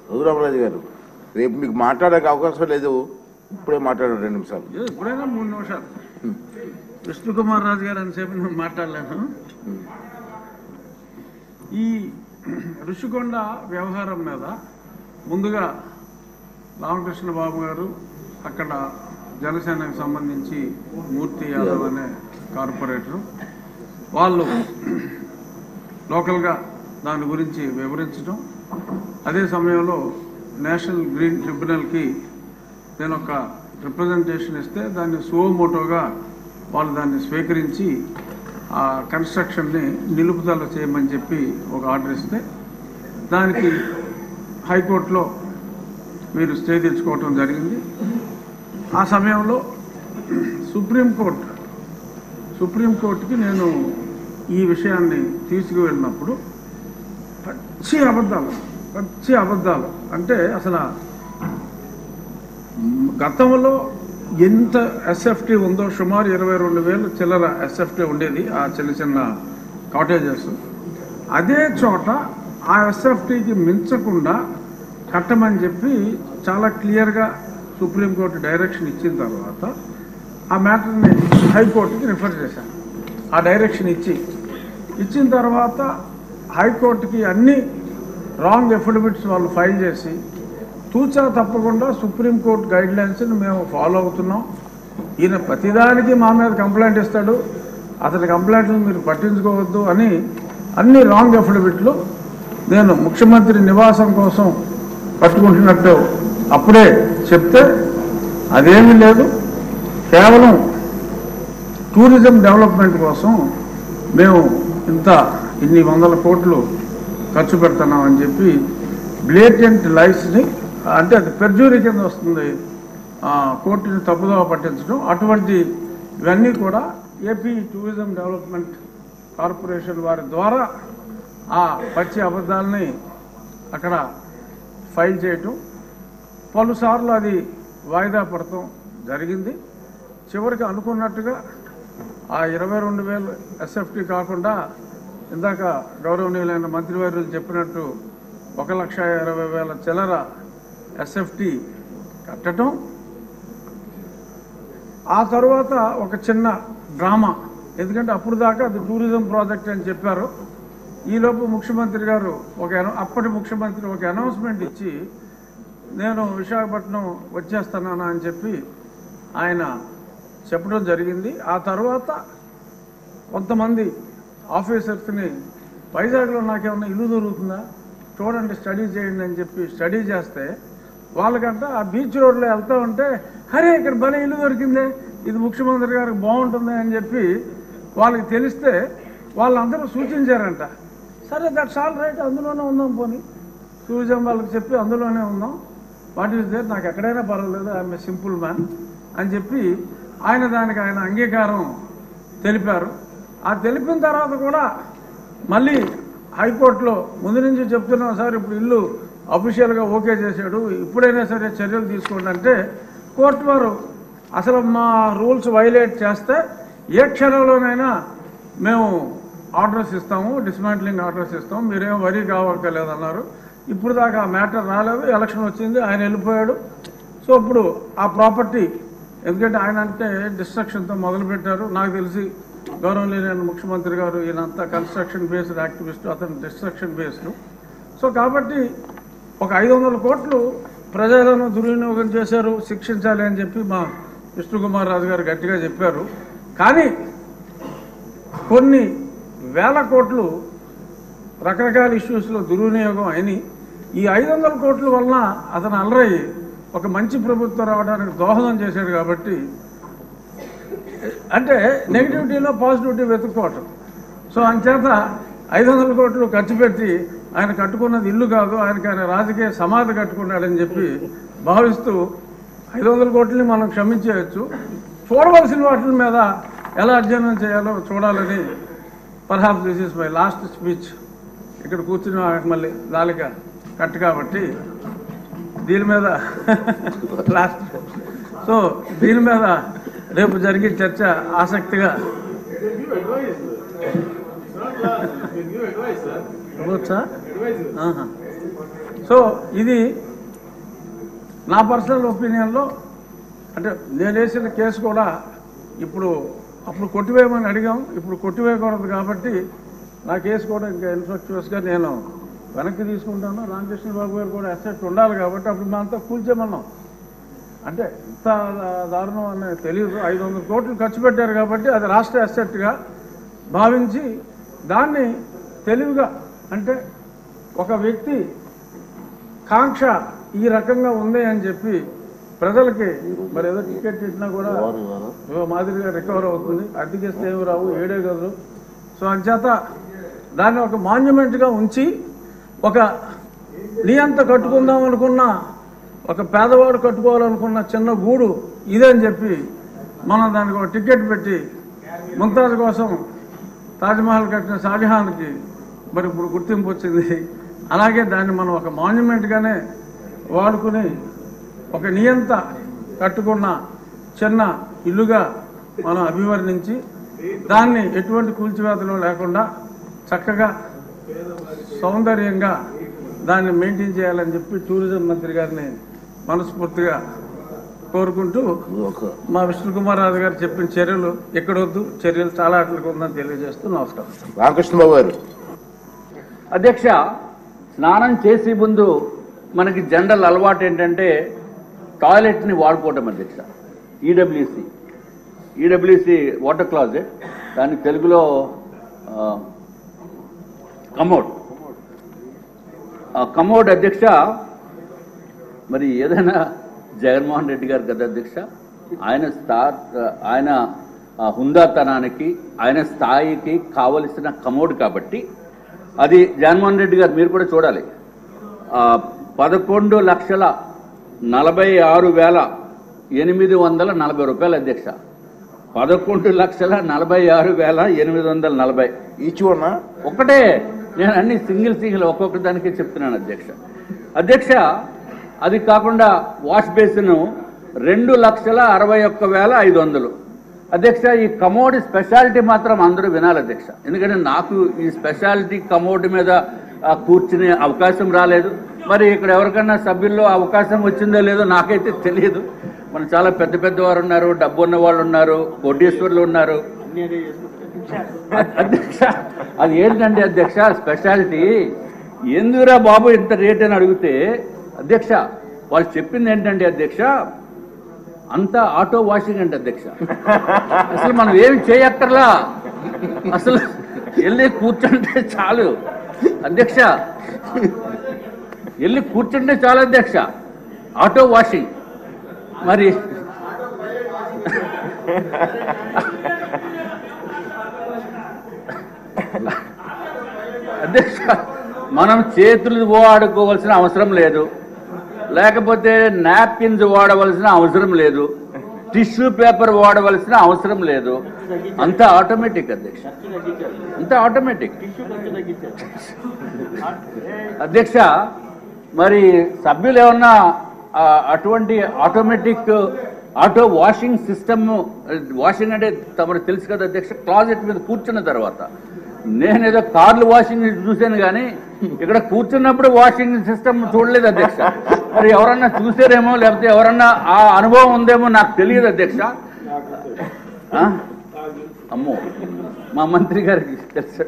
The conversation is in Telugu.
రఘురామరాజు గారు, రేపు మీకు మాట్లాడే అవకాశం లేదు, ఇప్పుడే మాట్లాడారు 2 నిమిషాలు. ఇప్పుడైనా 3 నిమిషాలు. విష్ణుకుమార్ రాజు గారు అంతసేపు నేను మాట్లాడలేను. ఈ ఋషికొండ వ్యవహారం మీద ముందుగా రామకృష్ణ బాబు గారు, అక్కడ జనసేనకు సంబంధించి మూర్తి యాదవ్ అనే కార్పొరేటరు, వాళ్ళు లోకల్గా దాని గురించి వివరించడం, అదే సమయంలో నేషనల్ గ్రీన్ ట్రిబ్యునల్కి నేను ఒక రిప్రజెంటేషన్ ఇస్తే దాన్ని సువోమోటోగా వాళ్ళు దాన్ని స్వీకరించి ఆ కన్స్ట్రక్షన్ని నిలుపుదల చేయమని చెప్పి ఒక ఆర్డర్ ఇస్తే దానికి హైకోర్టులో మీరు స్టే తెచ్చుకోవటం జరిగింది. ఆ సమయంలో సుప్రీంకోర్టుకి నేను ఈ విషయాన్ని తీసుకువెళ్ళినప్పుడు పచ్చి అబద్ధాలు అంటే అసలు గతంలో ఎంత ఎస్ఎఫ్టీ ఉందో సుమారు 22,000 చిల్లర ఎస్ఎఫ్టీ ఉండేది ఆ చిన్న చిన్న కాటేజెస్. అదే చోట ఆ ఎస్ఎఫ్టీకి మించకుండా కట్టమని చెప్పి చాలా క్లియర్గా సుప్రీంకోర్టు డైరెక్షన్ ఇచ్చిన తర్వాత ఆ మ్యాటర్ని హైకోర్టుకి రిఫర్ చేశాను. ఆ డైరెక్షన్ ఇచ్చిన తర్వాత హైకోర్టుకి అన్ని రాంగ్ ఎఫిడవిట్స్ వాళ్ళు ఫైల్ చేసి తూచా తప్పకుండా సుప్రీంకోర్టు గైడ్లైన్స్ని మేము ఫాలో అవుతున్నాం, ఈయన ప్రతిదానికి మా మీద కంప్లైంట్ ఇస్తాడు, అతని కంప్లైంట్లు మీరు పట్టించుకోవద్దు అని అన్ని రాంగ్ ఎఫిడవిట్లు నేను ముఖ్యమంత్రి నివాసం కోసం పట్టుకుంటున్నట్టు అప్పుడే చెప్తే అదేమీ లేదు, కేవలం టూరిజం డెవలప్మెంట్ కోసం మేము ఇన్ని 100 కోట్లు ఖర్చు పెడుతున్నామని చెప్పి బ్లేటెంట్ లైస్ని, అంటే అది పెర్జూరీ కింద వస్తుంది, కోర్టుని తప్పుదోవ పట్టించడం, అటువంటి ఇవన్నీ కూడా ఏపీ టూరిజం డెవలప్మెంట్ కార్పొరేషన్ వారి ద్వారా ఆ పచ్చి అబద్ధాలని అక్కడ ఫైల్ చేయటం, పలుసార్లు అది వాయిదా పడటం జరిగింది. చివరికి అనుకున్నట్టుగా ఆ 22,000 ఎస్ఎఫ్టీ కాకుండా ఇందాక గౌరవనీయులైన మంత్రివర్యులు చెప్పినట్టు 1,20,000 చిల్లర ఎస్ఎఫ్టీ కట్టడం. ఆ తర్వాత ఒక చిన్న డ్రామా, ఎందుకంటే అప్పుడు దాకా అది టూరిజం ప్రాజెక్ట్ అని చెప్పారు. ఈలోపు ముఖ్యమంత్రి గారు అప్పటి ముఖ్యమంత్రి ఒక అనౌన్స్మెంట్ ఇచ్చి నేను విశాఖపట్నం వచ్చేస్తున్నాను అని చెప్పి ఆయన చెప్పడం జరిగింది. ఆ తర్వాత కొంతమంది ఆఫీసర్స్ని వైజాగ్లో నాకేమన్నా ఇల్లు దొరుకుతుందా చూడండి, స్టడీ చేయండి అని చెప్పి స్టడీ చేస్తే వాళ్ళకంట ఆ బీచ్ రోడ్లో వెళ్తూ ఉంటే అరే ఇక్కడ భలే ఇల్లు దొరికిందే, ఇది ముఖ్యమంత్రి గారికి బాగుంటుంది అని చెప్పి వాళ్ళకి తెలిస్తే వాళ్ళందరూ సూచించారంట. సరే దట్స్ ఆల్ రైట్, అందులోనే ఉందాం, పోనీ టూరిజం వాళ్ళకి చెప్పి అందులోనే ఉందాం, వాట్ ఈస్ దేర్, నాకు ఎక్కడైనా పర్వాలేదు, ఐఎమ్ ఏ సింపుల్ మ్యాన్ అని చెప్పి దానికి ఆయన అంగీకారం తెలిపారు. ఆ తెలిపిన తర్వాత కూడా మళ్ళీ హైకోర్టులో ముందు నుంచి చెప్తున్నాం సార్, ఇప్పుడు ఇల్లు అఫీషియల్గా ఓకే చేశాడు, ఇప్పుడైనా సరే చర్యలు తీసుకోండి అంటే కోర్టు వారు అసలు మా రూల్స్ వైలేట్ చేస్తే ఏ క్షణంలోనైనా మేము ఆర్డర్స్ ఇస్తాము, డిస్మాంట్లింగ్ ఆర్డర్స్ ఇస్తాము, మీరేం వరీ కావక్కర్లేదన్నారు. ఇప్పుడు దాకా ఆ మ్యాటర్ రాలేదు, ఎలక్షన్ వచ్చింది, ఆయన వెళ్ళిపోయాడు. సో ఇప్పుడు ఆ ప్రాపర్టీ, ఎందుకంటే ఆయన అంటే డిస్ట్రక్షన్తో మొదలుపెట్టారు, నాకు తెలిసి గౌరవనీయులైన ముఖ్యమంత్రి గారు ఈయనంతా కన్స్ట్రక్షన్ బేస్డ్ యాక్టివిస్ట్, అతను డిస్ట్రక్షన్ బేస్డ్. సో కాబట్టి ఒక 500 కోట్లు ప్రజలను దుర్వినియోగం చేశారు, శిక్షించాలి అని చెప్పి మా విష్ణుకుమార్ రాజు గారు గట్టిగా చెప్పారు. కానీ కొన్ని వేల కోట్లు రకరకాల ఇష్యూస్లో దుర్వినియోగం అయినాయి. ఈ 500 కోట్ల వలన అతను అలరయ్యి ఒక మంచి ప్రభుత్వం రావడానికి దోహదం చేశాడు. కాబట్టి అంటే నెగిటివిటీలో పాజిటివిటీ వెతుక్కోవటం. సో అంచేత 500 కోట్లు ఖర్చు పెట్టి ఆయన కట్టుకున్నది ఇల్లు కాదు, ఆయన రాజకీయ సమాధి కట్టుకున్నాడని చెప్పి భావిస్తూ 500 కోట్లని మనం క్షమించేయచ్చు, చూడవలసిన వాటి మీద ఎలా అధ్యయనం చేయాలో చూడాలని perhaps this is my last speech. ఇక్కడ కూర్చుని మళ్ళీ నాలుక కట్ కాబట్టి దీని మీద లాస్ట్. సో దీని మీద రేపు జరిగే చర్చ ఆసక్తిగా సో ఇది నా పర్సనల్ ఒపీనియన్లో అంటే నేను వేసిన కేసు కూడా అప్పుడు కొట్టివేయమని అడిగాం, ఇప్పుడు కొట్టివేయకూడదు కాబట్టి నా కేసు కూడా ఇంకా ఇన్ఫ్రాస్ట్రక్చర్స్గా నేను వెనక్కి తీసుకుంటాను. రామకృష్ణ బాబు గారు కూడా అసెట్ ఉండాలి కాబట్టి అప్పుడు మేమంతా కూల్చేమన్నాం. అంటే ఇంత దారుణం అనేది తెలియదు. 500 కోట్లు ఖర్చు పెట్టారు కాబట్టి అది రాష్ట్ర అసెట్గా భావించి దాన్ని తెలివిగా అంటే ఒక వ్యక్తి కాంక్ష ఈ రకంగా ఉంది అని చెప్పి ప్రజలకి మరి ఏదో టికెట్ ఇచ్చినా కూడా మాదిరిగా రికవర్ అవుతుంది, అద్దెకిస్తే ఏమి రావు, 7 గదులు. సో అంచేత దాన్ని ఒక మాన్యుమెంట్గా ఉంచి ఒక నియంత కట్టుకుందాం అనుకున్న ఒక పేదవాడు కట్టుకోవాలనుకున్న చిన్న గూడు ఇదని చెప్పి మనం దానికి ఒక టికెట్ పెట్టి ముంతాజ్ కోసం తాజ్మహల్ కట్టిన షాజహాన్కి మరి ఇప్పుడు గుర్తింపు వచ్చింది. అలాగే దాన్ని మనం ఒక మాన్యుమెంట్గానే వాడుకుని ఒక నియంత కట్టుకున్న చిన్న ఇల్లుగా మనం అభివర్ణించి దాన్ని ఎటువంటి కూల్చివేతలు లేకుండా చక్కగా సౌందర్యంగా దాన్ని మెయింటైన్ చేయాలని చెప్పి టూరిజం మంత్రి గారిని మనస్ఫూర్తిగా కోరుకుంటూ మా విష్ణుకుమార్ రాజు గారు చెప్పిన చర్యలు ఎక్కడొద్దు, చర్యలు చాలా అట్లకు ఉందని తెలియజేస్తూ నమస్కారం. రామకృష్ణబాబు గారు. అధ్యక్ష, స్నానం చేసే ముందు మనకి జనరల్ అలవాటు ఏంటంటే టాయిలెట్ని వాడుకోవటం అధ్యక్ష. ఈడబ్ల్యూసి వాటర్ క్లాజెట్, దాని తెలుగులో కమోడ్ అధ్యక్ష. మరి ఏదైనా జగన్మోహన్ రెడ్డి గారు కదా అధ్యక్ష, ఆయన హుందాతనానికి ఆయన స్థాయికి కావలసిన కమోడ్ కాబట్టి అది జగన్మోహన్ రెడ్డి గారు మీరు కూడా చూడాలి. 11,46,840 రూపాయలు అధ్యక్ష. 11,46,840 ఈచ్ వన్నా ఒకటే. నేను అన్ని సింగిల్ ఒక్కొక్క దానికే చెప్తున్నాను అధ్యక్ష. అధ్యక్ష, అది కాకుండా వాష్ బేసిన్ 2,61,500 అధ్యక్ష. ఈ కమోడ్ స్పెషాలిటీ మాత్రం అందరూ వినాలి అధ్యక్ష, ఎందుకంటే నాకు ఈ స్పెషాలిటీ కమోడ్ మీద కూర్చునే అవకాశం రాలేదు. మరి ఇక్కడ ఎవరికైనా సభ్యుల్లో అవకాశం వచ్చిందో లేదో నాకైతే తెలియదు. మన చాలా పెద్ద వారు ఉన్నారు, డబ్బు ఉన్న వాళ్ళు ఉన్నారు, కోటీశ్వర్లు ఉన్నారు అధ్యక్ష. అది ఏంటంటే అధ్యక్ష స్పెషాలిటీ ఎందుకురా బాబు ఇంత రేట్ అని అడిగితే అధ్యక్ష వాళ్ళు చెప్పింది ఏంటంటే అధ్యక్ష అంతా ఆటో వాషింగ్ అంటే అధ్యక్ష. అసలు మనం ఏమి చేయక్కర్లా, అసలు వెళ్ళి కూర్చుంటే చాలు అధ్యక్ష, వెళ్ళి కూర్చుంటే చాలు అధ్యక్ష, ఆటో వాషింగ్. మరి అధ్యక్ష మనం చేతులు వాడుకోవాల్సిన అవసరం లేదు, లేకపోతే నాప్కిన్స్ వాడవలసిన అవసరం లేదు, టిష్యూ పేపర్ వాడవలసిన అవసరం లేదు, అంతా ఆటోమేటిక్ అధ్యక్ష, అంతా ఆటోమేటిక్ అధ్యక్ష. మరి సభ్యులు ఏమన్నా అటువంటి automatic auto washing system, washing అంటే తమకు తెలుసు కదా అధ్యక్ష, క్లాజెట్ మీద కూర్చున్న తర్వాత నేనేదో కార్లు వాషింగ్ చూశాను కానీ ఇక్కడ కూర్చున్నప్పుడు వాషింగ్ సిస్టమ్ చూడలేదు అధ్యక్ష. మరి ఎవరన్నా చూసారేమో లేకపోతే ఎవరన్నా ఆ అనుభవం ఉందేమో నాకు తెలియదు అధ్యక్ష. అమ్మో మా మంత్రి గారికి తెలుసు.